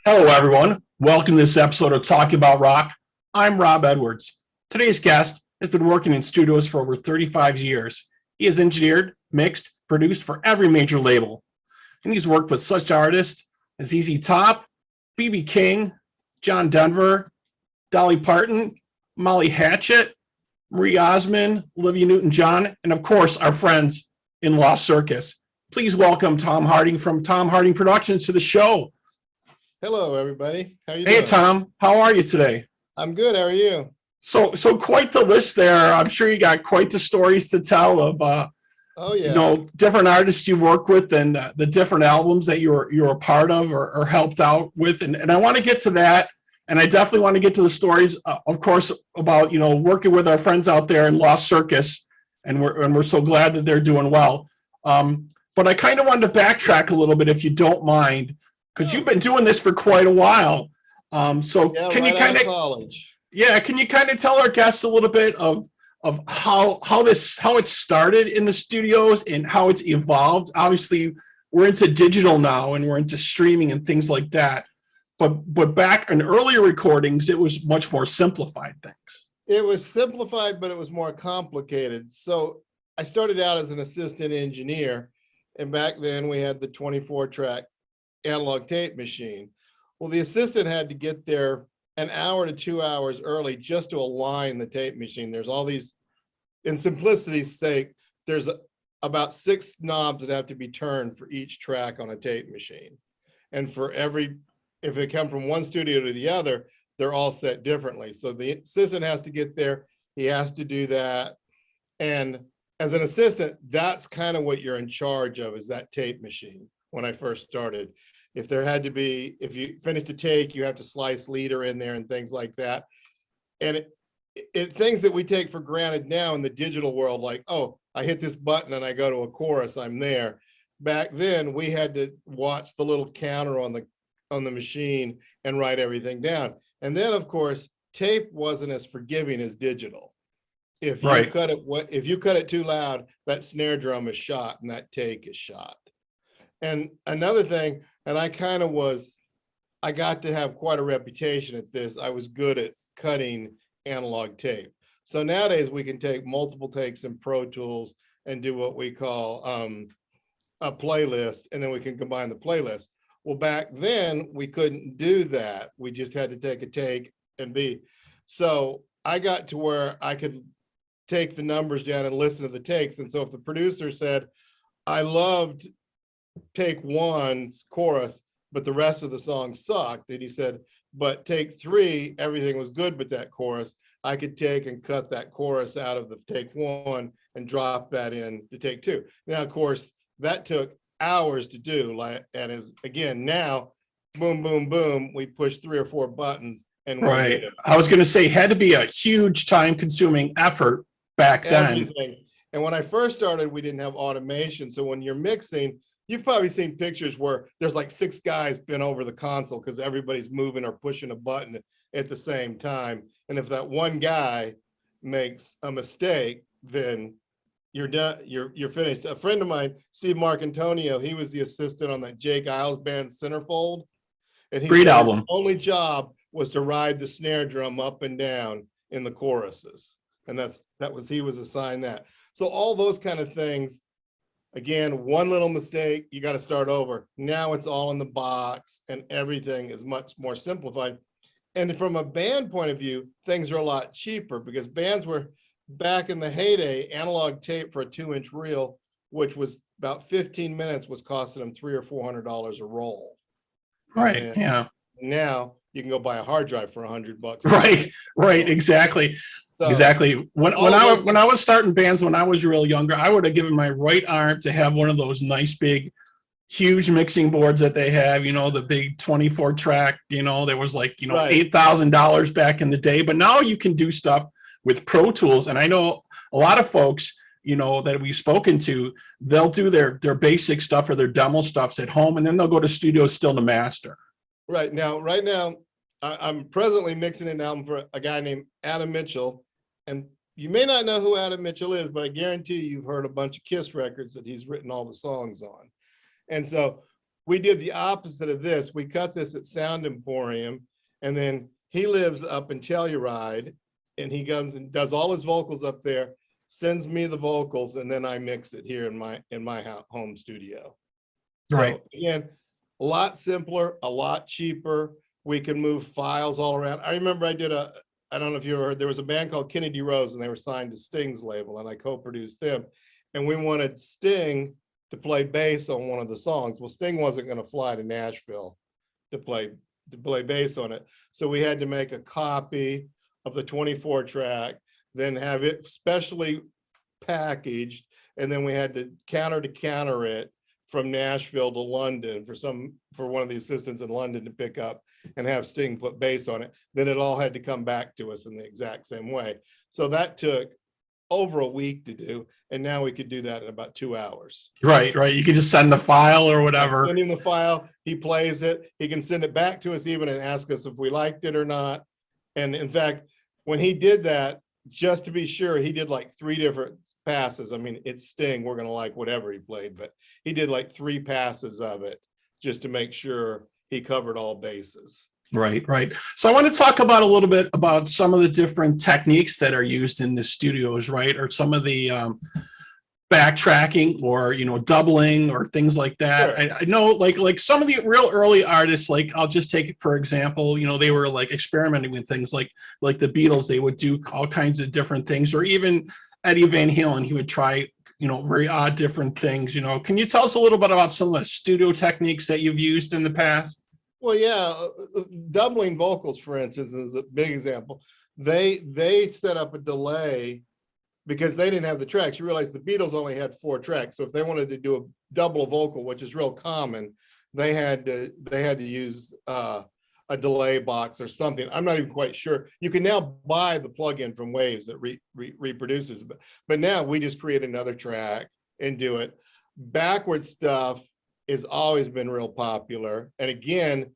Hello, everyone. Welcome to this episode of Talking About Rock. I'm Rob Edwards. Today's guest has been working in studios for over 35 years. He has engineered, mixed, produced for every major label. And he's worked with such artists as ZZ Top, B.B. King, John Denver, Dolly Parton, Molly Hatchet, Marie Osmond, Olivia Newton-John, and of course, our friends in LOST CIRCUS. Please welcome Tom Harding from Tom Harding Productions to the show. Hello, everybody. How you doing? Hey, Tom. How are you today? I'm good. How are you? So quite the list there. I'm sure you got quite the stories to tell of, different artists you work with and the different albums that you're a part of or helped out with. And I want to get to that. And I definitely want to get to the stories, of course, about, working with our friends out there in LOST CIRCUS. And we're so glad that they're doing well. But I kind of wanted to backtrack a little bit, if you don't mind, because you've been doing this for quite a while. Can you kind of tell our guests a little bit of how it started in the studios and how it's evolved? Obviously, we're into digital now and we're into streaming and things like that. But back in earlier recordings, it was much more simplified things. It was simplified, but it was more complicated. So I started out as an assistant engineer, and back then we had the 24-track analog tape machine. Well, the assistant had to get there an hour to 2 hours early just to align the tape machine. There's all these, in simplicity's sake, there's about 6 knobs that have to be turned for each track on a tape machine. And if it come from one studio to the other, they're all set differently. So the assistant has to get there. He has to do that. And as an assistant, that's kind of what you're in charge of, is that tape machine. When I first started, if you finished a take, you have to slice leader in there and things like that. And things that we take for granted now in the digital world, like, oh, I hit this button and I go to a chorus, I'm there. Back then, we had to watch the little counter on the machine and write everything down. And then, of course, tape wasn't as forgiving as digital. If you cut it too loud, that snare drum is shot and that take is shot. And another thing, and I got to have quite a reputation at this. I was good at cutting analog tape. So nowadays we can take multiple takes in Pro Tools and do what we call a playlist, and then we can combine the playlist. Well, back then we couldn't do that. We just had to take a take and be. So I got to where I could take the numbers down and listen to the takes. And so if the producer said, I loved take one's chorus, but the rest of the song sucked, and he said, but take 3, everything was good but that chorus, I could take and cut that chorus out of the take 1 and drop that in to take 2. Now, of course, that took hours to do, and is again now, boom, boom, boom, we push 3 or 4 buttons and right. I was going to say, had to be a huge time-consuming effort back then. And when I first started, we didn't have automation, so when you're mixing, you've probably seen pictures where there's like 6 guys bent over the console because everybody's moving or pushing a button at the same time. And if that one guy makes a mistake, then you're done. You're finished. A friend of mine, Steve Marcantonio, he was the assistant on that Jake Isles band Centerfold. And great album. His only job was to ride the snare drum up and down in the choruses. And he was assigned that. So all those kind of things. Again, one little mistake, you got to start over. Now it's all in the box and everything is much more simplified. And from a band point of view, things are a lot cheaper because bands were back in the heyday, analog tape for a 2-inch reel, which was about 15 minutes, was costing them $300 or $400 a roll. Right. And yeah. Now you can go buy a hard drive for $100. Right. Exactly. So, exactly. When I was starting bands when I was real younger, I would have given my right arm to have one of those nice big, huge mixing boards that they have. The big 24-track. There was like right. $8,000 back in the day. But now you can do stuff with Pro Tools, and I know a lot of folks that we've spoken to. They'll do their basic stuff or their demo stuffs at home, and then they'll go to studios still to master. Right now, I'm presently mixing an album for a guy named Adam Mitchell, and you may not know who Adam Mitchell is, but I guarantee you've heard a bunch of Kiss records that he's written all the songs on. And so we did the opposite of this. We cut this at Sound Emporium, and then he lives up in Telluride, and he comes and does all his vocals up there, sends me the vocals, and then I mix it here in my home studio. Right. So again, a lot simpler, a lot cheaper. We can move files all around. I remember I don't know if you ever heard, there was a band called Kennedy Rose, and they were signed to Sting's label, and I co-produced them. And we wanted Sting to play bass on one of the songs. Well, Sting wasn't going to fly to Nashville to play bass on it. So we had to make a copy of the 24 track, then have it specially packaged, and then we had to counter it from Nashville to London for one of the assistants in London to pick up and have Sting put bass on it. Then it all had to come back to us in the exact same way. So that took over a week to do, and now we could do that in about 2 hours. Right. You could just send the file or whatever. Send him the file, he plays it, he can send it back to us even and ask us if we liked it or not. And in fact, when he did that, just to be sure, he did like 3 different passes. I mean, it's Sting, we're gonna like whatever he played, but he did like 3 passes of it just to make sure he covered all bases. Right. So I want to talk about a little bit about some of the different techniques that are used in the studios, right? Or some of the backtracking or, doubling or things like that. Sure. I know like some of the real early artists, like I'll just take it for example, they were like experimenting with things like the Beatles. They would do all kinds of different things, or even Eddie Van Halen, he would try, very odd different things. Can you tell us a little bit about some of the studio techniques that you've used in the past? Well, yeah, doubling vocals, for instance, is a big example. They set up a delay because they didn't have the tracks. You realize the Beatles only had 4 tracks, so if they wanted to do a double vocal, which is real common, they had to use a delay box or something. I'm not even quite sure. You can now buy the plugin from Waves that reproduces, but now we just create another track and do it. Backward stuff has always been real popular. And again,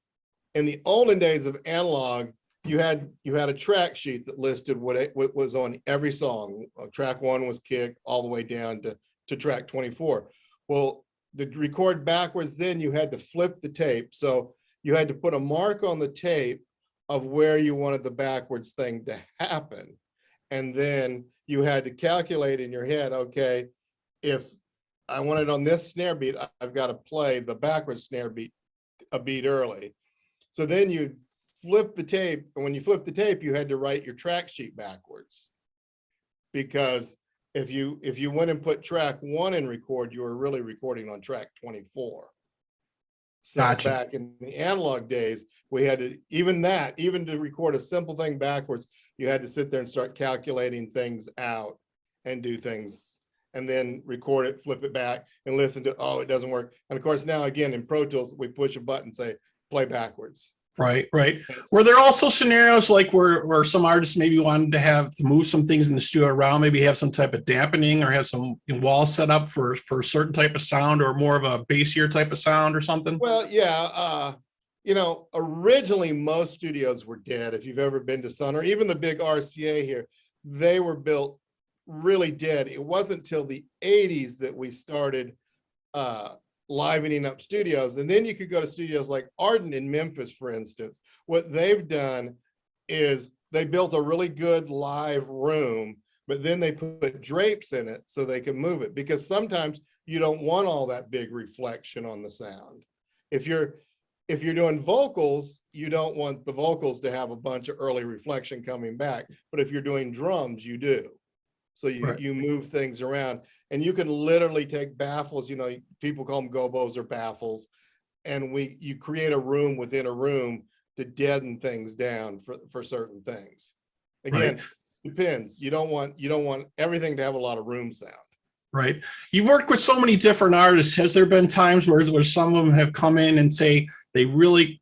in the olden days of analog, you had a track sheet that listed what was on every song. Track 1 was kick all the way down to track 24. Well, to record backwards, then you had to flip the tape. So you had to put a mark on the tape of where you wanted the backwards thing to happen. And then you had to calculate in your head, okay, if I want it on this snare beat, I've got to play the backwards snare beat a beat early. So then you flip the tape, and when you flip the tape, you had to write your track sheet backwards. Because if you went and put track 1 in record, you were really recording on track 24. So gotcha. Back in the analog days, we had to, even to record a simple thing backwards, you had to sit there and start calculating things out and do things, and then record it, flip it back, and listen to, oh, it doesn't work. And of course, now again, in Pro Tools, we push a button, say, play backwards. Right. Were there also scenarios like where some artists maybe wanted to move some things in the studio around, maybe have some type of dampening or have some walls set up for a certain type of sound, or more of a bassier type of sound or something? Well, yeah. Originally, most studios were dead. If you've ever been to Sun, or even the big RCA here, they were built really dead. It wasn't till the 80s that we started livening up studios. And then you could go to studios like Ardent in Memphis, for instance. What they've done is they built a really good live room, but then they put drapes in it so they can move it, because sometimes you don't want all that big reflection on the sound. If you're doing vocals, you don't want the vocals to have a bunch of early reflection coming back. But if you're doing drums, you do. So you move things around, and you can literally take baffles, people call them gobos or baffles, and you create a room within a room to deaden things down for certain things. Again, depends. You don't want everything to have a lot of room sound. Right. You work with so many different artists. Has there been times where some of them have come in and say they really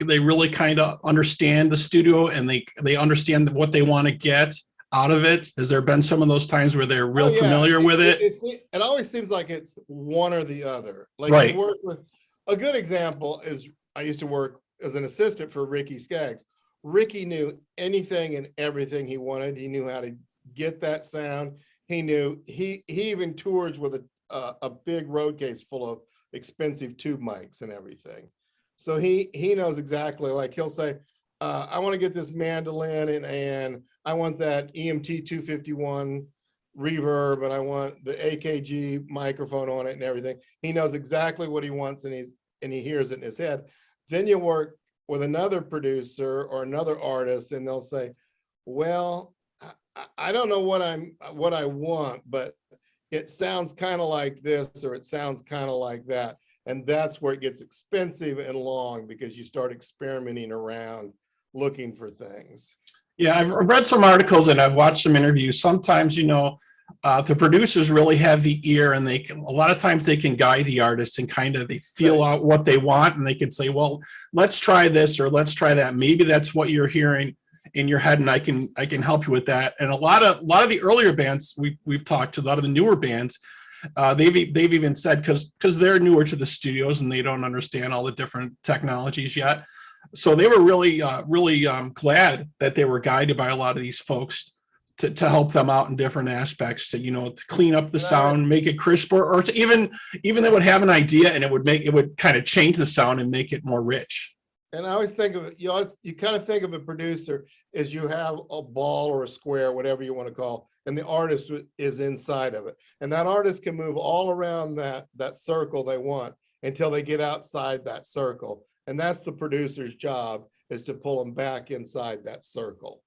kind of understand the studio and they understand what they want to get out of it? Has there been some of those times where they're real familiar with it? It always seems like it's one or the other. Like right. You work with, a good example is I used to work as an assistant for Ricky Skaggs. Ricky knew anything and everything he wanted. He knew how to get that sound. He knew, he even tours with a big road case full of expensive tube mics and everything. So he knows exactly, like he'll say, I want to get this mandolin and I want that EMT 251 reverb and I want the AKG microphone on it and everything. He knows exactly what he wants and he hears it in his head. Then you work with another producer or another artist and they'll say, well, I don't know what I want, but it sounds kind of like this or it sounds kind of like that. And that's where it gets expensive and long because you start experimenting around looking for things. Yeah, I've read some articles and I've watched some interviews. Sometimes, the producers really have the ear and a lot of times they can guide the artist and kind of they feel out what they want and they can say, well, let's try this or let's try that. Maybe that's what you're hearing in your head and I can help you with that. And a lot of the earlier bands we've talked to, a lot of the newer bands, they've even said because they're newer to the studios and they don't understand all the different technologies yet. So they were really glad that they were guided by a lot of these folks to help them out in different aspects to clean up the sound, make it crisper, or to even they would have an idea and it would kind of change the sound and make it more rich. And I always think of it, you kind of think of a producer as you have a ball or a square, whatever you want to call, and the artist is inside of it. And that artist can move all around that circle they want until they get outside that circle. And that's the producer's job, is to pull them back inside that circle.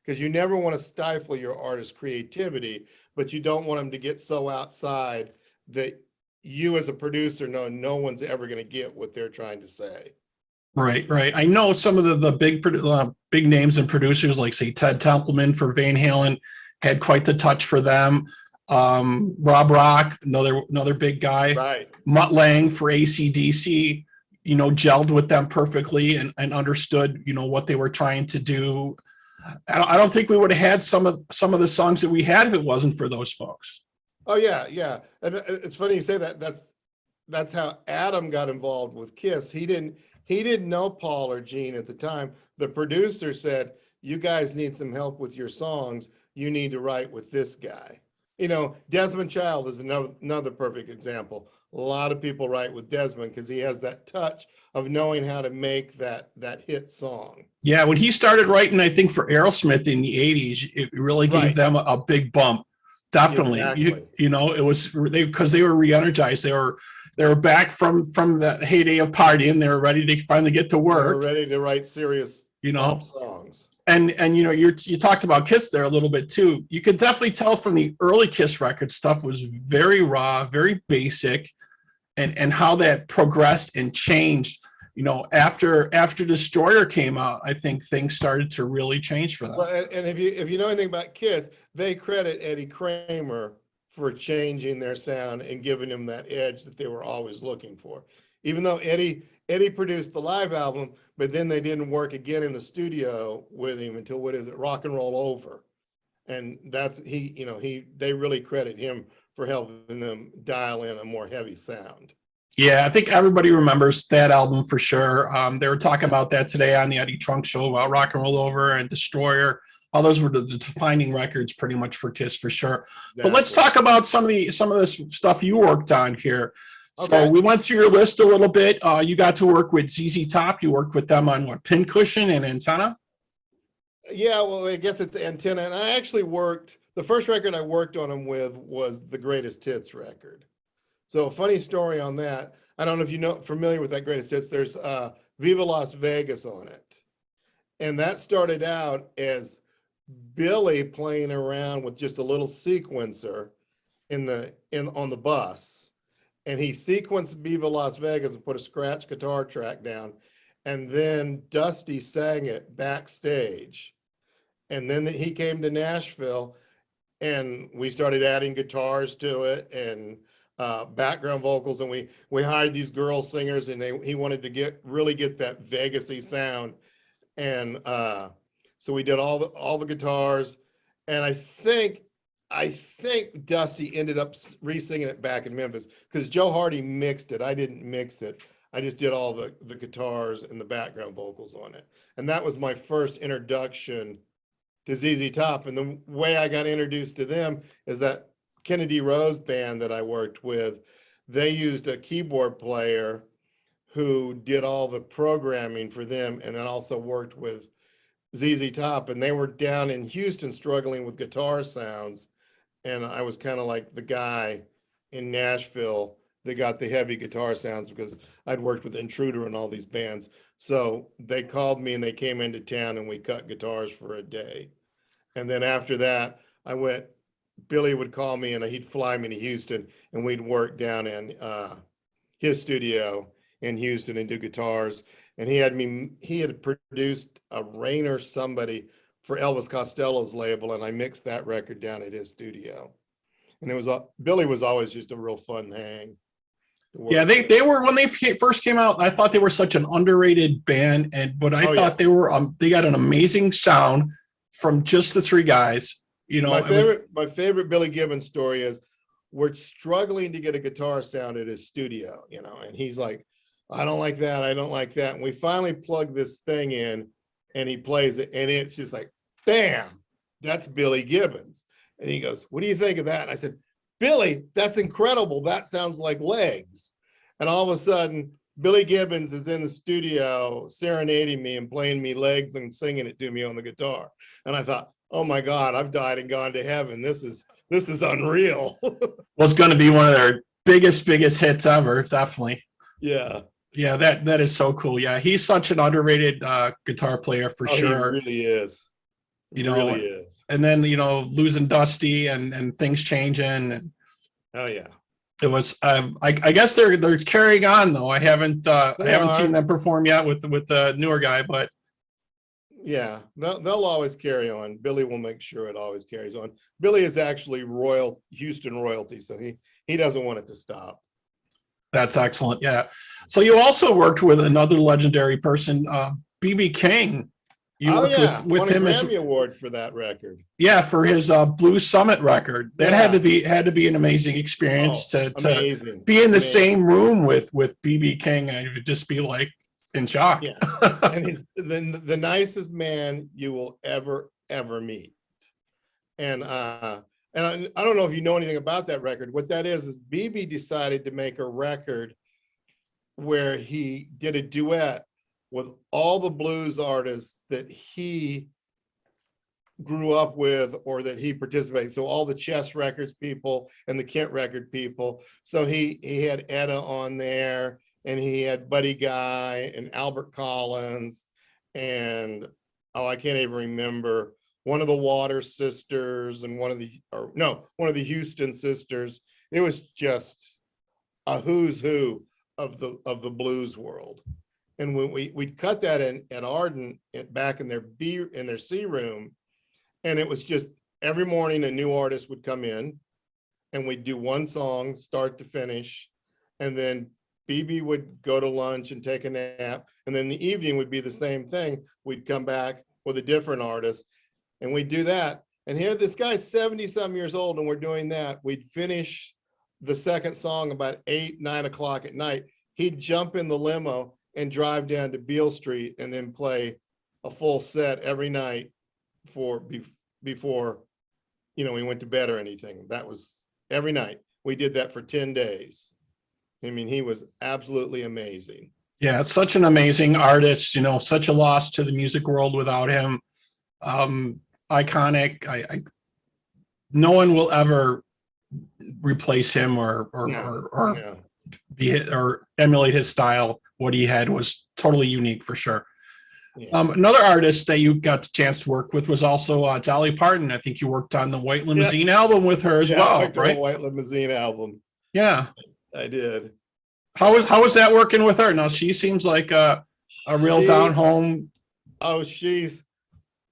Because you never want to stifle your artist's creativity, but you don't want them to get so outside that you as a producer know no one's ever going to get what they're trying to say. Right. I know some of the big names and producers, like say Ted Templeman for Van Halen, had quite the touch for them. Rob Rock, another big guy. Right. Mutt Lange for AC/DC, gelled with them perfectly and understood, what they were trying to do. I don't think we would have had some of the songs that we had if it wasn't for those folks. Oh yeah. And it's funny you say that. That's how Adam got involved with Kiss. He didn't know Paul or Gene at the time. The producer said, you guys need some help with your songs. You need to write with this guy. Desmond Child is another perfect example. A lot of people write with Desmond because he has that touch of knowing how to make that hit song. Yeah, when he started writing, I think for Aerosmith in the 80s, it really gave them a big bump. Definitely. Exactly. It was because they were re-energized. They were back from that heyday of partying. They were ready to finally get to work. They were ready to write serious songs. And you talked about Kiss there a little bit too. You could definitely tell from the early Kiss record, stuff was very raw, very basic, and how that progressed and changed. After Destroyer came out, I think things started to really change for them. Well, and if you know anything about Kiss, they credit Eddie Kramer for changing their sound and giving them that edge that they were always looking for. Even though Eddie produced the live album, but then they didn't work again in the studio with him until Rock and Roll Over. And that's they really credit him for helping them dial in a more heavy sound. Yeah, I think everybody remembers that album for sure. They were talking about that today on the Eddie Trunk Show about Rock and Roll Over and Destroyer. All those were the defining records pretty much for Kiss for sure. Exactly. But let's talk about some of this stuff you worked on here. Okay. So we went through your list a little bit. You got to work with ZZ Top. You worked with them on what, Pincushion and Antenna? Yeah, well, I guess it's Antenna. And I actually the first record I worked on them with was the Greatest Hits record. So funny story on that. I don't know if you familiar with that Greatest Hits. There's Viva Las Vegas on it. And that started out as Billy playing around with just a little sequencer on the bus. And he sequenced Viva Las Vegas and put a scratch guitar track down. And then Dusty sang it backstage. And then he came to Nashville and we started adding guitars to it and background vocals. And we hired these girl singers and he wanted to really get that Vegas-y sound. And so we did all the guitars. And I think Dusty ended up re-singing it back in Memphis because Joe Hardy mixed it. I didn't mix it. I just did all the guitars and the background vocals on it. And that was my first introduction to ZZ Top. And the way I got introduced to them is that Kennedy Rose band that I worked with, they used a keyboard player who did all the programming for them, and then also worked with ZZ Top, and they were down in Houston struggling with guitar sounds. And I was kind of like the guy in Nashville that got the heavy guitar sounds because I'd worked with Intruder and all these bands. So they called me and they came into town and we cut guitars for a day. And then after that, Billy would call me and he'd fly me to Houston and we'd work down in his studio in Houston and do guitars. And he had produced a Rainer somebody for Elvis Costello's label, and I mixed that record down at his studio. And Billy was always just a real fun hang. Yeah, they were, when they first came out, I thought they were such an underrated band, but I thought they got an amazing sound from just the three guys. You know, my favorite Billy Gibbons story is we're struggling to get a guitar sound at his studio, you know, and he's like, I don't like that. I don't like that. And we finally plug this thing in and he plays it and it's just like, bam, that's Billy Gibbons. And he goes, what do you think of that? And I said, Billy, that's incredible. That sounds like Legs. And all of a sudden, Billy Gibbons is in the studio serenading me and playing me Legs and singing it to me on the guitar. And I thought, oh my God, I've died and gone to heaven. This is unreal. Well, it's going to be one of their biggest hits ever, definitely. Yeah. Yeah, that is so cool. Yeah, he's such an underrated guitar player for sure. He really is. Really is. And then, you know, losing Dusty and things changing. And oh yeah, it was. I guess they're carrying on though. I haven't seen them perform yet with the newer guy, but yeah, they'll always carry on. Billy will make sure it always carries on. Billy is actually Houston royalty, so he doesn't want it to stop. That's excellent. Yeah. So you also worked with another legendary person, BB King. You worked with him as Grammy Award for that record. Yeah, for his Blue Summit record. That had to be an amazing experience to be in the same room with BB King. I would just be like in shock. Yeah. And he's the nicest man you will ever meet. And I don't know if you know anything about that record. What that is BB decided to make a record where he did a duet with all the blues artists that he grew up with or that he participated. So all the Chess Records people and the Kent Record people. So he had Etta on there and he had Buddy Guy and Albert Collins and I can't even remember, one of the Waters sisters and one of the Houston sisters. It was just a who's who of the blues world. And when we'd cut that at Arden back in their C room, and it was just every morning a new artist would come in and we'd do one song start to finish. And then BB would go to lunch and take a nap. And then the evening would be the same thing. We'd come back with a different artist and we'd do that. And here, this guy's 70 some years old and we're doing that. We'd finish the second song about 8, 9 o'clock at night. He'd jump in the limo and drive down to Beale Street and then play a full set every night before, we went to bed or anything. That was every night. We did that for 10 days. I mean, he was absolutely amazing. Yeah, it's such an amazing artist, such a loss to the music world without him. Iconic. No one will ever replace him or emulate his style. What he had was totally unique for sure. Yeah. Another artist that you got the chance to work with was also Dolly Parton. I think you worked on the White Limousine album with her as well, right? The White Limousine album. Yeah, I did. How was that working with her? Now she seems like a real down home. Oh, she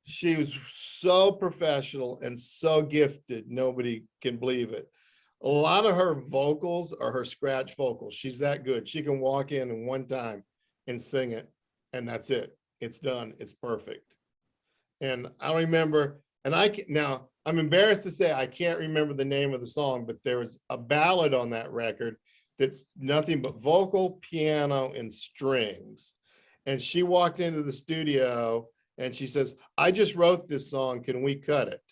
was so professional and so gifted. Nobody can believe it. A lot of her vocals are her scratch vocals. She's that good. She can walk in one time and sing it, and that's it. It's done. It's perfect. And I don't remember, now I'm embarrassed to say I can't remember the name of the song, but there was a ballad on that record that's nothing but vocal, piano, and strings. And she walked into the studio and she says, I just wrote this song. Can we cut it?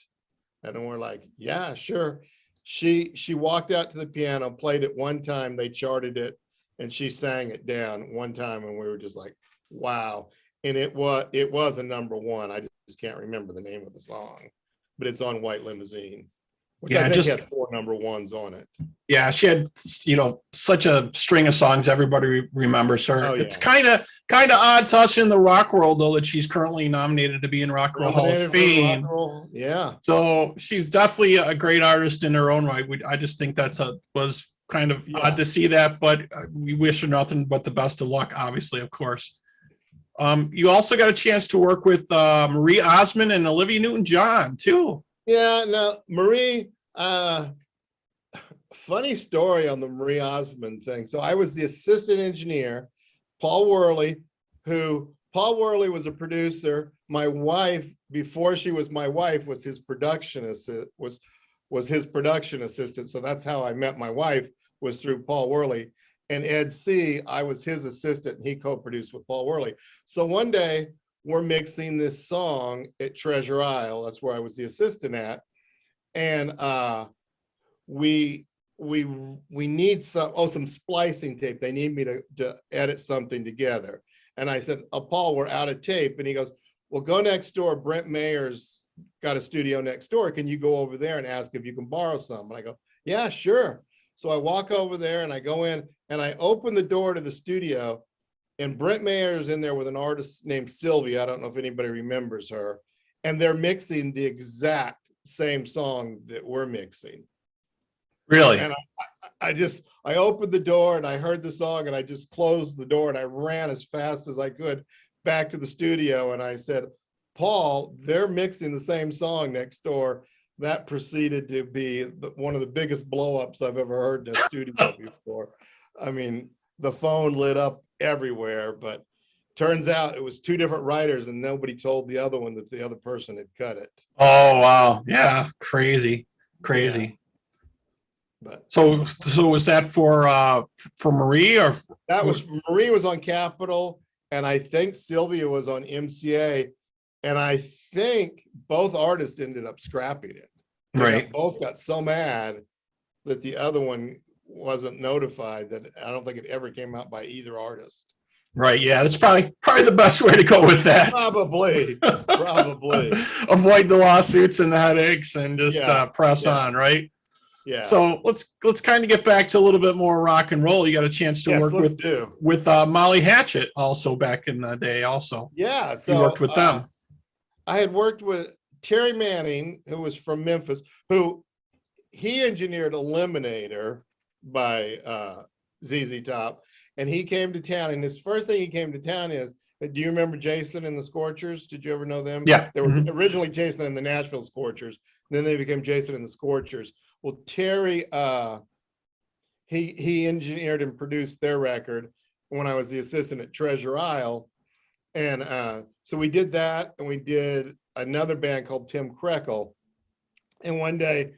And then we're like, yeah, sure. She walked out to the piano, played it one time, they charted it, and she sang it down one time, and we were just like, wow. And it was a number one. I just can't remember the name of the song, but it's on White Limousine, which I think had 4 number ones on it. Yeah, she had, such a string of songs. Everybody remembers her. Oh, yeah. It's kind of odd to us in the rock world, though, that she's currently nominated to be in Rock and Roll Hall of Fame. Yeah. So she's definitely a great artist in her own right. I just think was kind of odd to see that, but we wish her nothing but the best of luck, obviously, of course. You also got a chance to work with Marie Osmond and Olivia Newton-John too. Yeah, no, Marie, funny story on the Marie Osmond thing. So I was the assistant engineer, Paul Worley was a producer. My wife, before she was my wife, was his production assistant. So that's how I met my wife, was through Paul Worley. And Ed C., I was his assistant, and he co-produced with Paul Worley. So one day we're mixing this song at Treasure Isle. That's where I was the assistant at. And we need some splicing tape. They need me to edit something together. And I said, Paul, we're out of tape. And he goes, well, go next door. Brent Mayer's got a studio next door. Can you go over there and ask if you can borrow some? And I go, yeah, sure. So I walk over there and I go in and I open the door to the studio, and Brent Mayer's in there with an artist named Sylvia. I don't know if anybody remembers her. And they're mixing the exact same song that we're mixing. Really? And I opened the door and I heard the song, and I just closed the door and I ran as fast as I could back to the studio. And I said, Paul, they're mixing the same song next door. That proceeded to be one of the biggest blow-ups I've ever heard in a studio before. I mean, the phone lit up everywhere, but turns out it was 2 different writers, and nobody told the other one that the other person had cut it. Oh, wow. Yeah. Crazy. Yeah. But so was that for Marie, or that was Marie was on Capitol, and I think Sylvia was on MCA, and I think both artists ended up scrapping it. They both got so mad that the other one wasn't notified that I don't think it ever came out by either artist. Right. Yeah, that's probably the best way to go with that. Probably. Avoid the lawsuits and the headaches and just press on, right? Yeah. So let's kind of get back to a little bit more rock and roll. You got a chance to work with Molly Hatchet also back in the day also. Yeah. So you worked with them. I had worked with Terry Manning, who was from Memphis, who he engineered Eliminator by ZZ Top. And he came to town, and his first thing he came to town is, do you remember Jason and the Scorchers? Did you ever know them? Yeah. They were originally Jason and the Nashville Scorchers. Then they became Jason and the Scorchers. Well, Terry, he engineered and produced their record when I was the assistant at Treasure Isle. And so we did that, and we did another band called Tim Krekel. And one day,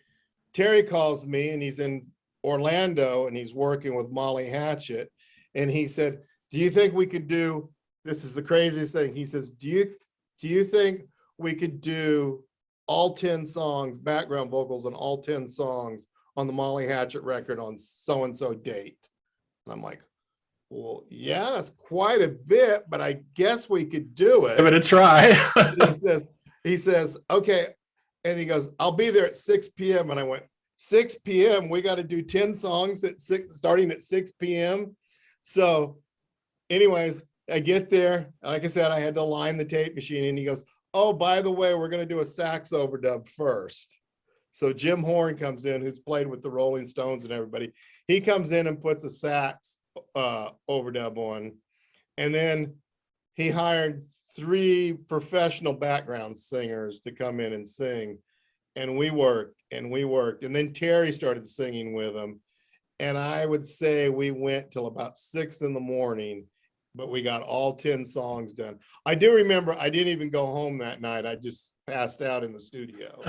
Terry calls me, and he's in Orlando, and he's working with Molly Hatchet. And he said, do you think we could do, this is the craziest thing. He says, do you think we could do all 10 songs, background vocals on all 10 songs on the Molly Hatchet record on so-and-so date? And I'm like, well, yeah, that's quite a bit, but I guess we could do it. Give it a try. he says, okay. And he goes, I'll be there at 6 p.m. And I went, 6 p.m. We got to do 10 songs at starting at 6 p.m. So anyways, I get there. Like I said, I had to line the tape machine, and he goes, oh, by the way, we're going to do a sax overdub first. So Jim Horn comes in, who's played with the Rolling Stones and everybody. He comes in and puts a sax overdub on. And then he hired 3 professional background singers to come in and sing. And we worked and we worked. And then Terry started singing with him. And I would say we went till about 6 in the morning, but we got all 10 songs done. I do remember I didn't even go home that night. I just passed out in the studio.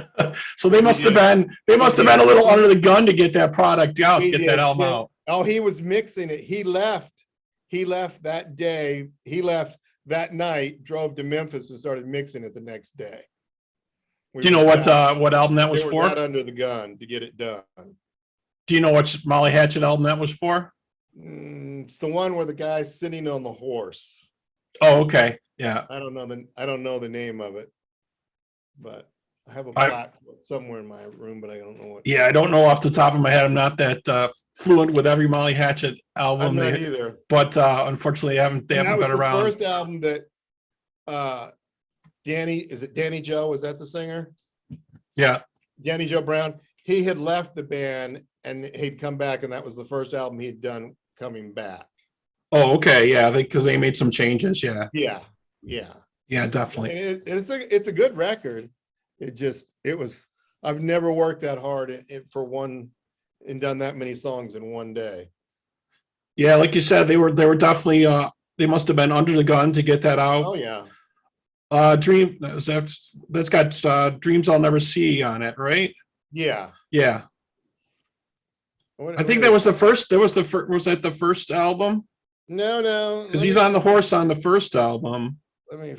So they must have been a little under the gun to get that product out, to get that album out. Oh, he was mixing it. He left that day. He left that night, drove to Memphis, and started mixing it the next day. Do you know what album that was for? That under the gun to get it done. Do you know what Molly Hatchet album that was for? It's the one where the guy's sitting on the horse. Oh, okay. Yeah. I don't know the name of it, but I have a plaque somewhere in my room, but I don't know what. Yeah, I don't know off the top of my head. I'm not that fluent with every Molly Hatchet album. I'm not either. But unfortunately, they haven't been around. That was the first album that Danny Joe? Was that the singer? Yeah. Danny Joe Brown. He had left the band and he'd come back, and that was the first album he'd done coming back. Oh, okay. Yeah, because they made some changes. Yeah. Yeah, definitely. It's a good record. I've never worked that hard for one and done that many songs in one day. Yeah, like you said, they were definitely they must have been under the gun to get that out. Oh yeah. That's got Dreams I'll Never See on it, right? Yeah. I think that was the first. Was that the first album? No. Because he's on the horse on the first album. Let me.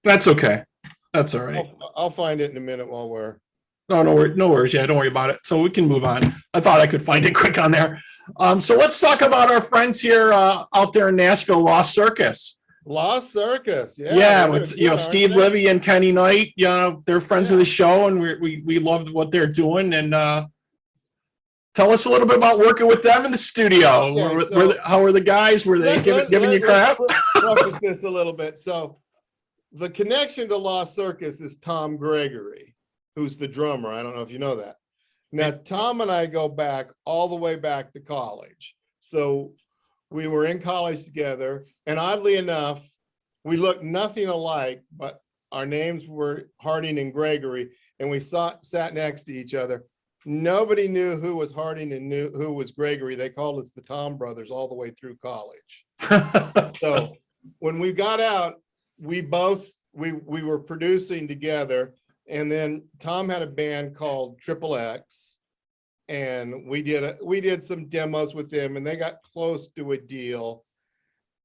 That's okay. That's all right. I'll find it in a minute while we're. No worries. Yeah, don't worry about it. So we can move on. I thought I could find it quick on there. So let's talk about our friends here out there in Nashville, Lost Circus. Lost Circus, yeah. Yeah, with Steve Livy and Kenny Knight. They're friends of the show, and we love what they're doing. And tell us a little bit about working with them in the studio. Okay, how are the guys? Were they giving you crap? Let's this a little bit. So the connection to Lost Circus is Tom Gregory, who's the drummer. I don't know if you know that. Now, Tom and I go back all the way back to college. So we were in college together, and oddly enough, we looked nothing alike, but our names were Harding and Gregory, and we sat next to each other. Nobody knew who was Harding and knew who was Gregory. They called us the Tom brothers all the way through college. So when we got out, we were producing together, and then Tom had a band called Triple X. And we did some demos with them, and they got close to a deal,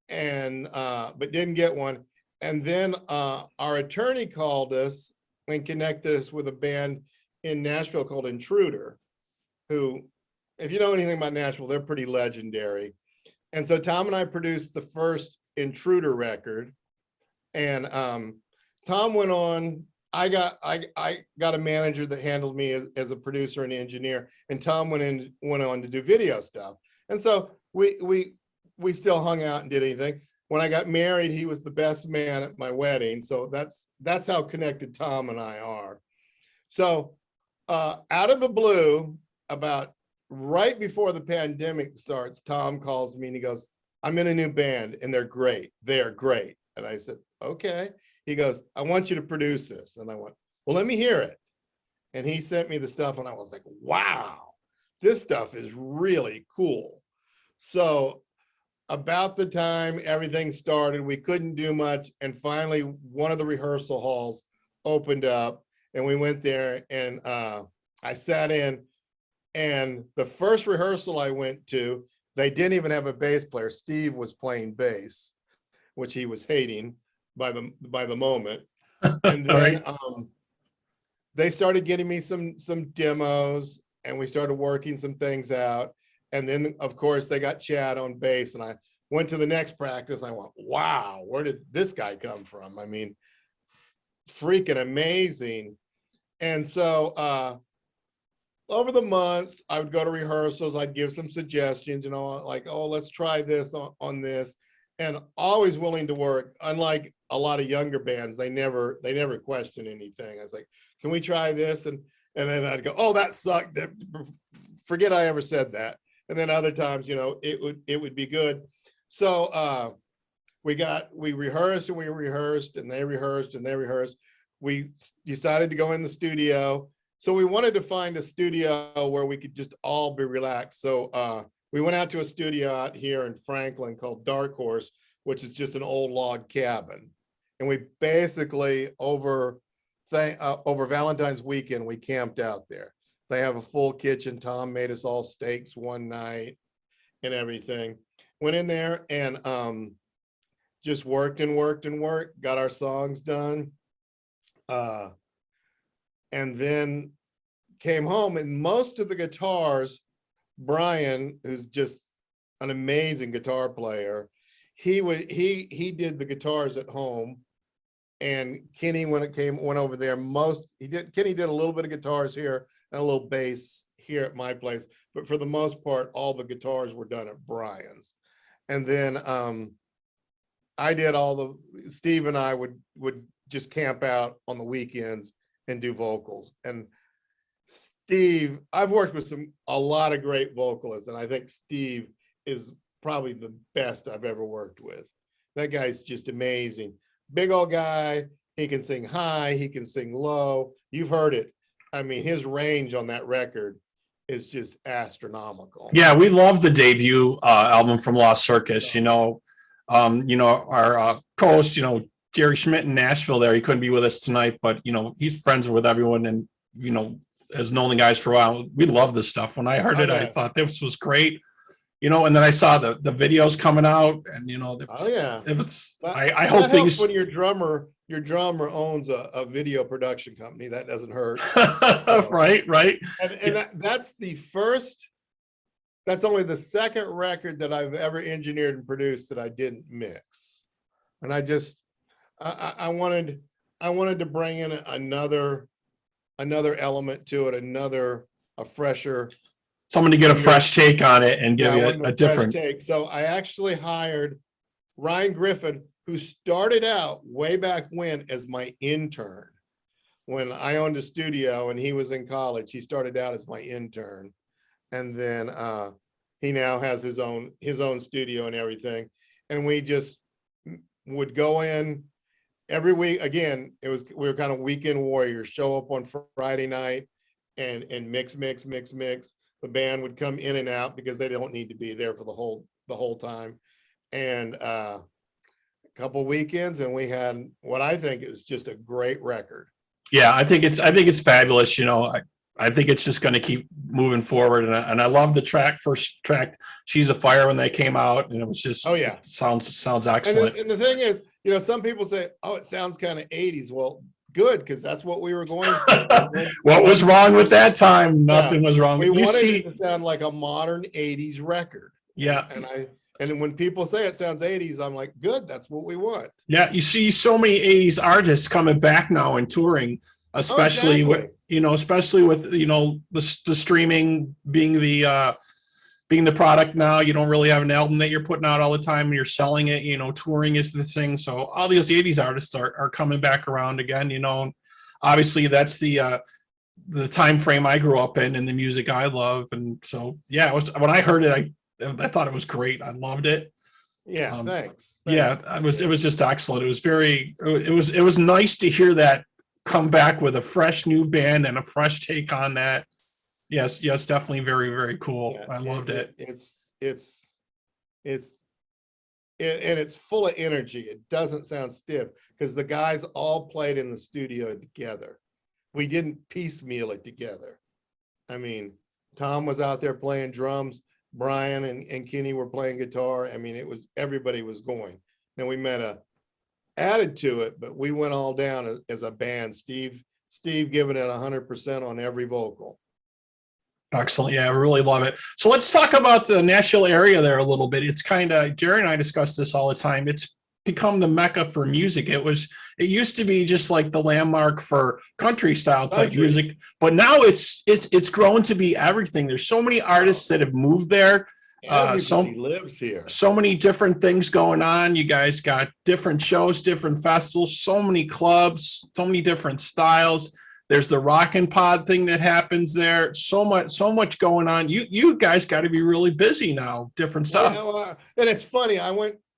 and but didn't get one. And then our attorney called us and connected us with a band in Nashville called Intruder, who, if you know anything about Nashville, they're pretty legendary. And so Tom and I produced the first Intruder record, and Tom went on. I got a manager that handled me as a producer and engineer, and Tom went on to do video stuff. And so we still hung out and did anything. When I got married, he was the best man at my wedding. So that's how connected Tom and I are. So out of the blue, about right before the pandemic starts, Tom calls me and he goes, "I'm in a new band and they're great. They are great." And I said, "Okay." He goes, "I want you to produce this." And I went, "Well, let me hear it." And he sent me the stuff, and I was like, wow, this stuff is really cool. So about the time everything started, we couldn't do much. And finally, one of the rehearsal halls opened up, and we went there, and I sat in. And the first rehearsal I went to, they didn't even have a bass player. Steve was playing bass, which he was hating by the moment. And then they started getting me some demos, and we started working some things out. And then of course they got Chad on bass, and I went to the next practice. I went, wow, where did this guy come from? I mean, freaking amazing. And so over the months, I would go to rehearsals. I'd give some suggestions, like, oh, let's try this on this. And always willing to work. Unlike a lot of younger bands, they never question anything. I was like, "Can we try this?" And then I'd go, "Oh, that sucked. Forget I ever said that." And then other times, it would be good. So we rehearsed and they rehearsed. We decided to go in the studio. So we wanted to find a studio where we could just all be relaxed. So we went out to a studio out here in Franklin called Dark Horse, which is just an old log cabin. And we basically over Valentine's weekend, we camped out there. They have a full kitchen. Tom made us all steaks one night and everything. Went in there and just worked, got our songs done. And then came home, and most of the guitars Brian, who's just an amazing guitar player, he did the guitars at home, and Kenny, when it went over there, Kenny did a little bit of guitars here and a little bass here at my place, but for the most part, all the guitars were done at Brian's. And then I did Steve and I would just camp out on the weekends and do vocals. And Steve, I've worked with a lot of great vocalists, and I think Steve is probably the best I've ever worked with. That guy's just amazing. Big old guy. He can sing high, he can sing low. You've heard it. I mean, his range on that record is just astronomical. Yeah, we love the debut album from Lost Circus. Our co-host, Jerry Schmidt in Nashville there, he couldn't be with us tonight, but he's friends with everyone and has known the guys for a while. We love this stuff. When I heard it, I thought this was great. And then I saw the videos coming out, and I hope things. When your drummer owns a video production company, that doesn't hurt. Right. And that's only the second record that I've ever engineered and produced that I didn't mix. And I wanted to bring in another element to it, a fresher. Someone to get a fresh take on it and give you a different take. So I actually hired Ryan Griffin, who started out way back when as my intern. When I owned a studio and he was in college, he started out as my intern. And then he now has his own studio and everything. And we just would go in every week. Again, we were kind of weekend warriors, show up on Friday night and mix. The band would come in and out because they don't need to be there for the whole time. And a couple weekends, and we had what I think is just a great record. Yeah, I think it's fabulous. I think it's just going to keep moving forward, and I love the first track, "She's a Fire," when they came out, and it was just it sounds excellent. And the thing is, some people say, "Oh, it sounds kind of 80s." Well, good, because that's what we were going to. What was wrong with that time? Nothing was wrong. We wanted it to sound like a modern 80s record. Yeah. And when people say it sounds 80s, I'm like, good, that's what we want. Yeah, you see so many 80s artists coming back now and touring, especially with the streaming being the product now. You don't really have an album that you're putting out all the time and you're selling it. Touring is the thing. So all these 80s artists are coming back around again. And obviously that's the time frame I grew up in and the music I love. And so when I heard it, I thought it was great. I loved it. Yeah, thanks. Yeah, it was just excellent. It was nice to hear that come back with a fresh new band and a fresh take on that. Yes, definitely very, very cool. I loved it. It's full of energy. It doesn't sound stiff because the guys all played in the studio together. We didn't piecemeal it together. I mean, Tom was out there playing drums. Brian and Kenny were playing guitar. I mean, everybody was going. And we added to it, but we went all down as a band. Steve giving it 100% on every vocal. Excellent. Yeah, I really love it. So let's talk about the Nashville area there a little bit. It's Jerry and I discuss this all the time. It's become the mecca for music. It used to be just like the landmark for country style type music, but now it's grown to be everything. There's so many artists that have moved there. Everybody lives here. So many different things going on. You guys got different shows, different festivals, so many clubs, so many different styles. There's the Rockin' Pod thing that happens there. So much going on. You guys got to be really busy now. Different stuff. And it's funny.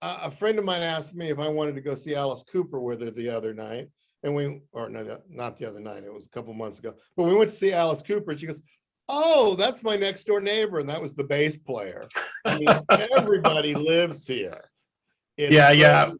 A friend of mine asked me if I wanted to go see Alice Cooper with her the other night. And not the other night. It was a couple months ago. But we went to see Alice Cooper. And she goes, "Oh, that's my next door neighbor." And that was the bass player. I mean, everybody lives here. Yeah.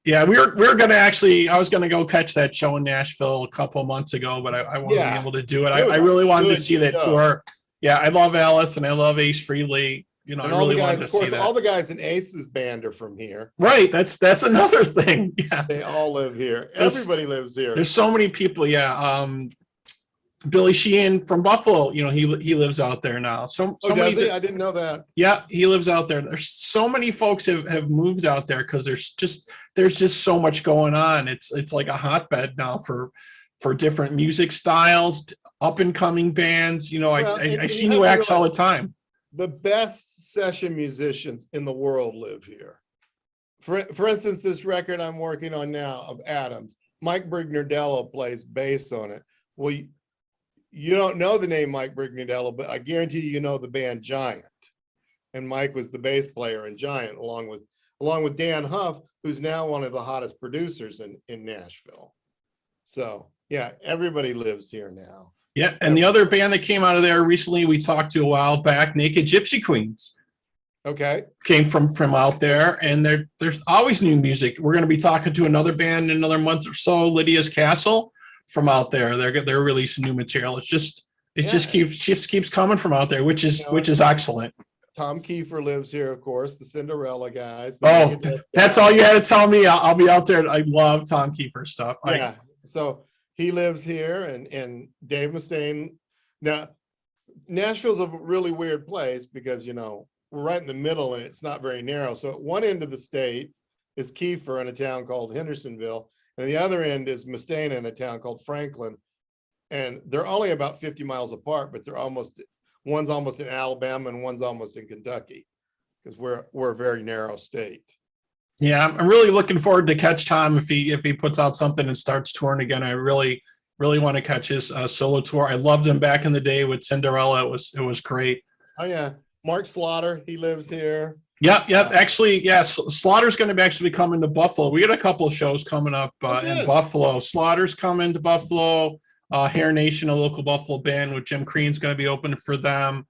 We're going to I was going to go catch that show in Nashville a couple of months ago, but I wasn't able to do it. I really wanted to see that tour. Yeah, I love Alice and I love Ace Frehley. I really wanted to see that. All the guys in Ace's band are from here. Right. That's another thing. Yeah. They all live here. Everybody lives here. There's so many people. Yeah. Billy Sheehan from Buffalo, he lives out there now. So does he? I didn't know that. Yeah, he lives out there. There's so many folks have moved out there because there's just so much going on. It's like a hotbed now for different music styles, up and coming bands. I see new acts all the time. The best session musicians in the world live here. For instance, this record I'm working on now of Adams, Mike Brignardello plays bass on it. Well, you don't know the name Mike Brignardello, but I guarantee you know the band Giant. And Mike was the bass player in Giant, along with Dan Huff, who's now one of the hottest producers in Nashville. So yeah, everybody lives here now. Yeah, and the other band that came out of there recently, we talked to a while back, Naked Gypsy Queens. Okay. Came from out there, and there's always new music. We're going to be talking to another band in another month or so, Lydia's Castle, from out there. They're releasing new material. It just keeps coming from out there, which is excellent. Tom Kiefer lives here, of course, the Cinderella guys. That's all you had to tell me. I'll be out there. I love Tom Kiefer stuff. Yeah. So he lives here, and Dave Mustaine. Now, Nashville's a really weird place because, we're right in the middle and it's not very narrow. So at one end of the state is Kiefer in a town called Hendersonville, and the other end is Mustaine in a town called Franklin. And they're only about 50 miles apart, but one's almost in Alabama and one's almost in Kentucky, because we're a very narrow state. Yeah, I'm really looking forward to catch Tom if he puts out something and starts touring again. I really want to catch his solo tour. I loved him back in the day with Cinderella. It was great. Oh yeah, Mark Slaughter, he lives here. Yep. Actually, yes, Slaughter's going to actually be coming to Buffalo. We got a couple of shows coming up in Buffalo. Slaughter's coming to Buffalo. Hair Nation, a local Buffalo band with Jim Crean's going to be opening for them.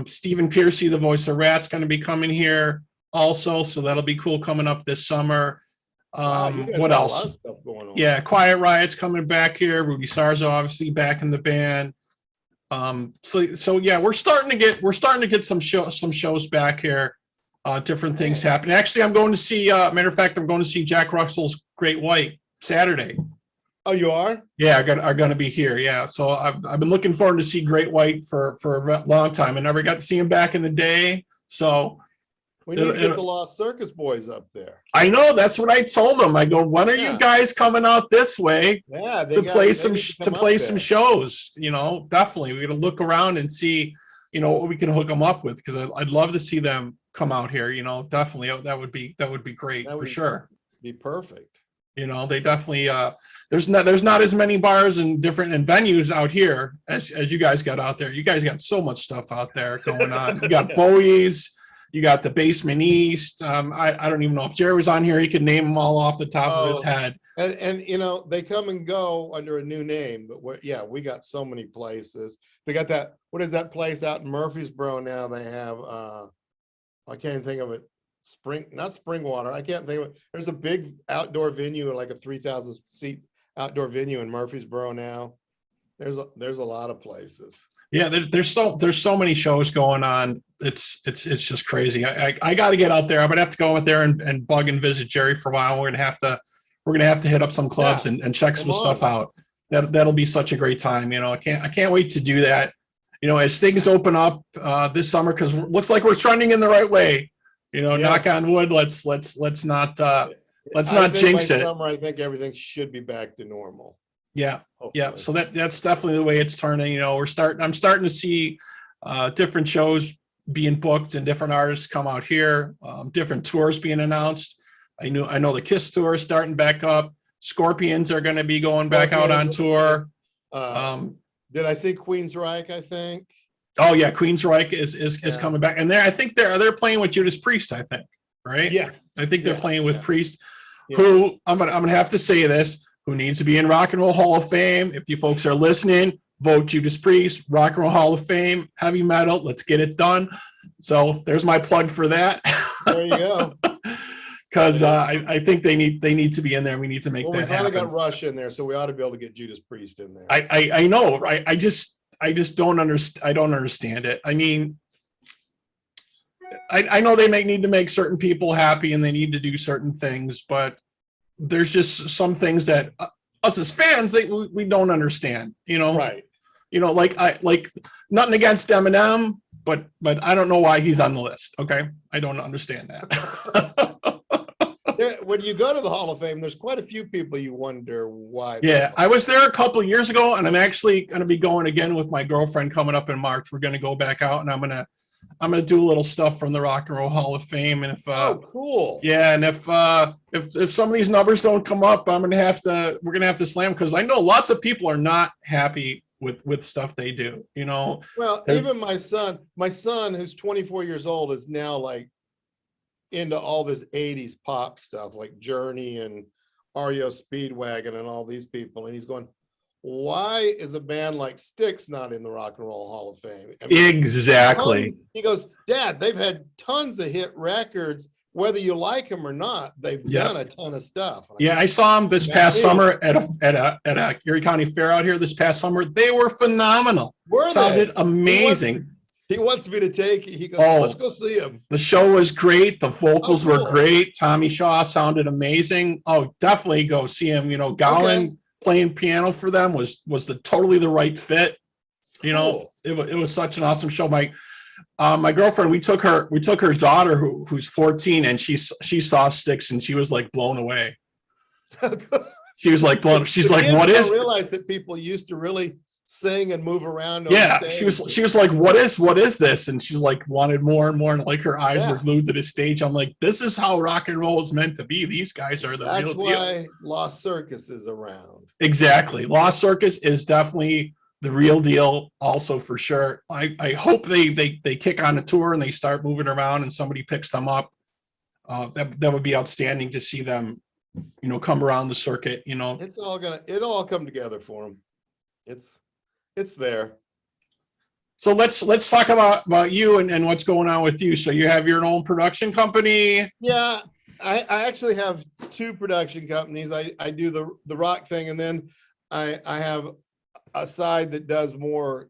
Stephen Piercy, the voice of Rat's, going to be coming here also, so that'll be cool coming up this summer. What else? A lot of stuff going on. Yeah, Quiet Riot's coming back here. Ruby Sarzo obviously back in the band. So yeah, we're starting to get some shows back here. Different things happening. Actually, I'm going to see. Matter of fact, I'm going to see Jack Russell's Great White Saturday. Oh, you are? Yeah, are going to be here. Yeah, so I've been looking forward to see Great White for a long time. I never got to see him back in the day. So we need to get the Lost Circus boys up there. I know, that's what I told them. I go, when are you guys coming out this way? Yeah, to play some shows. Definitely we got to look around and see, what we can hook them up with, because I'd love to see them come out here. Definitely that would be great for sure. Be perfect. They definitely there's not as many bars and venues out here as you guys got out there. You guys got so much stuff out there going on. You got Bowie's, you got the Basement East. I don't even know if Jerry was on here. He could name them all off the top of his head. And they come and go under a new name, but we got so many places. They got that. What is that place out in Murfreesboro now? They have I can't think of it. Not Springwater. I can't think of it. There's a big outdoor venue, like a 3,000 seat outdoor venue in Murfreesboro now. There's a lot of places. Yeah, there's so many shows going on. It's just crazy. I got to get out there. I'm gonna have to go out there and bug and visit Jerry for a while. We're gonna have to hit up some clubs and check some stuff out. That'll be such a great time. I can't wait to do that. As things open up this summer, because looks like we're trending in the right way. Knock on wood. Let's not jinx it. Summer, I think everything should be back to normal. Yeah. Hopefully. Yeah. So that's definitely the way it's turning. I'm starting to see different shows being booked and different artists come out here. Different tours being announced. I know the Kiss tour is starting back up. Scorpions are going to be going back out on tour. Did I see Queensryche? I think. Oh yeah, Queensryche is coming back, and I think they're playing with Judas Priest. I think, right? Yes, I think they're playing with Priest, who I'm gonna have to say this, who needs to be in Rock and Roll Hall of Fame. If you folks are listening, vote Judas Priest, Rock and Roll Hall of Fame, heavy metal. Let's get it done. So there's my plug for that. There you go. Because I think they need to be in there. We need to make that happen. We finally got Rush in there, so we ought to be able to get Judas Priest in there. I know, right? I just don't understand. I don't understand it. I mean, I know they need to make certain people happy and they need to do certain things, but there's just some things that us as fans we don't understand. Right. like nothing against Eminem, but I don't know why he's on the list. Okay, I don't understand that. When you go to the Hall of Fame, there's quite a few people you wonder why. Yeah, I was there a couple of years ago, and I'm actually going to be going again with my girlfriend coming up in March. We're going to go back out, and I'm gonna do a little stuff from the Rock and Roll Hall of Fame. And if oh, cool. Yeah, and if some of these numbers don't come up, we're gonna have to slam, because I know lots of people are not happy with stuff they do. Well, even my son who's 24 years old is now like into all this 80s pop stuff like Journey and REO Speedwagon and all these people, and he's going, why is a band like Styx not in the Rock and Roll Hall of Fame? I mean, exactly. He goes, Dad, they've had tons of hit records, whether you like them or not. They've done a ton of stuff. Yeah, I saw them this past summer at a Erie County Fair out here this past summer. They were phenomenal. Sounded amazing. He wants me to take it. He goes, let's go see him. The show was great. The vocals were great. Tommy Shaw sounded amazing. Oh, definitely go see him. Gowan playing piano for them was totally the right fit. It was such an awesome show. My girlfriend, we took her daughter who's 14, and she saw Styx, and she was like blown away. She was like blown. She's like, what is? I realized that people used to really sing and move around. Yeah, she was like, what is this? And she's like, wanted more and more, and like her eyes were glued to the stage. I'm like, this is how rock and roll is meant to be. These guys are the real deal. That's why Lost Circus is around. Exactly, Lost Circus is definitely the real deal. Also, for sure, I hope they kick on a tour and they start moving around and somebody picks them up. That would be outstanding to see them, come around the circuit. It'll all come together for them. It's there. So let's talk about you and what's going on with you. So you have your own production company. Yeah, I actually have two production companies. I do the rock thing, and then I have a side that does more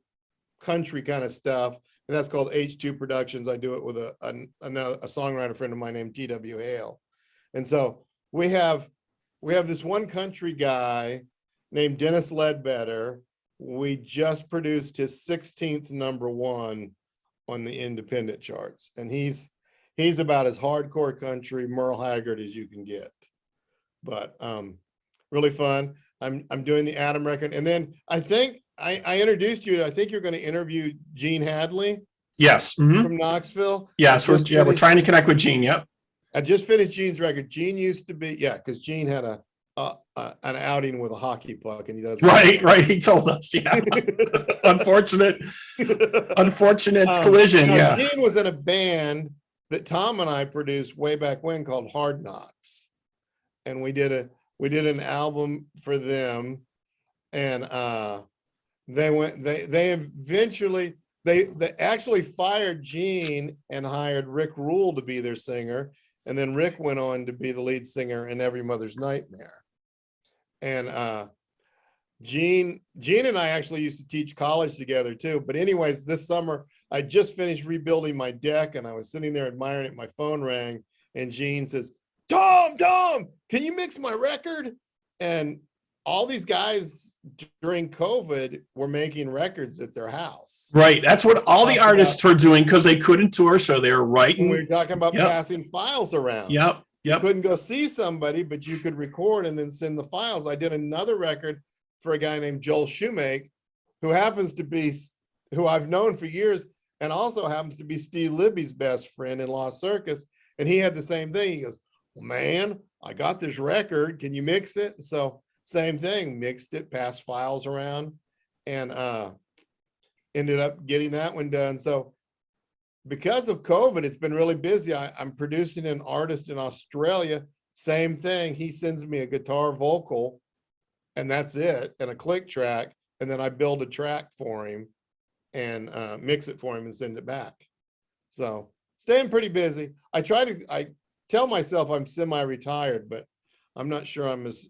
country kind of stuff, and that's called H2 Productions. I do it with a songwriter friend of mine named T.W. Hale. And so we have this one country guy named Dennis Ledbetter. We just produced his 16th #1 on the independent charts, and he's about as hardcore country Merle Haggard as you can get. But really fun. I'm doing the Adam record, and then I think I introduced you. I think you're going to interview Gene Hadley. Yes, from Knoxville. Yes, we're trying to connect with Gene. Yep. I just finished Gene's record. Gene used to be because Gene had an outing with a hockey puck, and he does right. He told us, unfortunate collision. Gene was in a band that Tom and I produced way back when called Hard Knocks, and we did an album for them, and they eventually actually fired Gene and hired Rick Rule to be their singer, and then Rick went on to be the lead singer in Every Mother's Nightmare. And Gene and I actually used to teach college together too. But anyways, this summer I just finished rebuilding my deck, and I was sitting there admiring it. My phone rang, and Gene says, Tom, can you mix my record? And all these guys during COVID were making records at their house. Right. That's what all the artists were doing, because they couldn't tour. So they were writing. We were talking about passing files around. Yep. You couldn't go see somebody, but you could record and then send the files. I did another record for a guy named Joel Shoemake, who I've known for years, and also happens to be Steve Libby's best friend in Lost Circus. And he had the same thing. He goes, well, man, I got this record. Can you mix it? And so same thing, mixed it, passed files around, and ended up getting that one done. So because of COVID, it's been really busy. I'm producing an artist in Australia. Same thing. He sends me a guitar vocal, and that's it, and a click track. And then I build a track for him and mix it for him and send it back. So staying pretty busy. I tell myself I'm semi-retired, but I'm not sure I'm as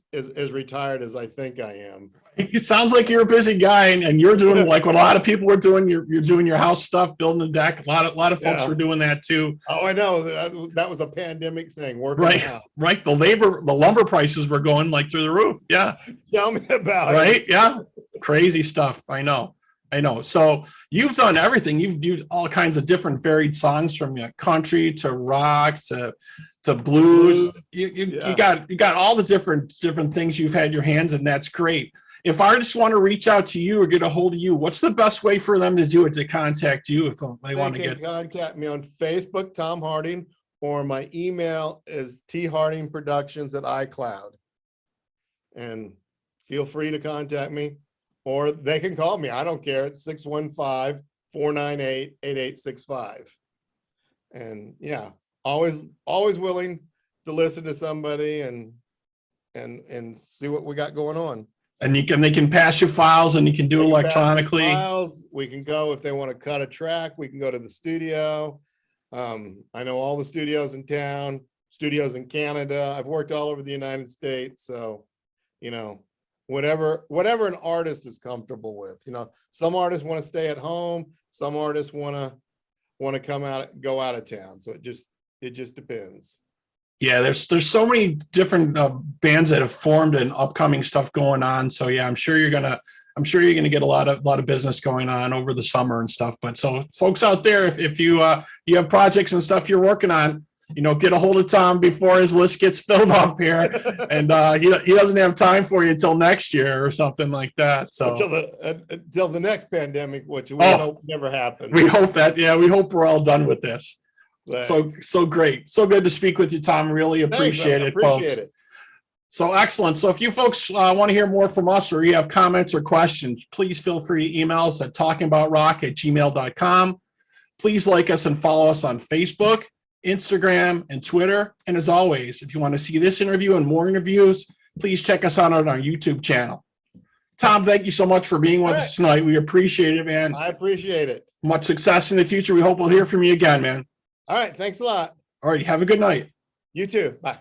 retired as I think I am. It sounds like you're a busy guy, and you're doing like what a lot of people were doing. You're doing your house stuff, building a deck. A lot of folks were doing that too. Oh, I know. That was a pandemic thing. Working the house. Right. The lumber prices were going like through the roof. Yeah. Tell me about it. Right. Yeah. Crazy stuff. I know. I know. So you've done everything. You've used all kinds of different varied songs from country to rock to blues. You got all the different things you've had your hands in. That's great. If artists want to reach out to you or get a hold of you, what's the best way for them to do it, to contact you if they want to get? Contact me on Facebook, Tom Harding, or my email is thardingproductions@iCloud. And feel free to contact me, or they can call me. I don't care. It's 615-498-8865. And yeah, always willing to listen to somebody and see what we got going on. And they can pass you files, and you can do it electronically. Files. We can go, if they want to cut a track, we can go to the studio. I know all the studios in town, studios in Canada. I've worked all over the United States. So, you know, whatever an artist is comfortable with. You know, some artists want to stay at home. Some artists want to go out of town. So it just depends. Yeah, there's so many different bands that have formed and upcoming stuff going on. So yeah, I'm sure you're gonna get a lot of business going on over the summer and stuff. But so folks out there, if you have projects and stuff you're working on, you know, get a hold of Tom before his list gets filled up here, and he doesn't have time for you until next year or something like that. So until the next pandemic, which we hope never happens. We hope that. Yeah, we hope we're all done with this. So great. So good to speak with you, Tom. Really appreciate it, folks. So excellent. So if you folks want to hear more from us, or you have comments or questions, please feel free to email us at talkingaboutrock@gmail.com. Please like us and follow us on Facebook, Instagram, and Twitter. And as always, if you want to see this interview and more interviews, please check us out on our YouTube channel. Tom, thank you so much for being with us tonight. We appreciate it, man. I appreciate it. Much success in the future. We hope we'll hear from you again, man. All right. Thanks a lot. All right. Have a good night. You too. Bye.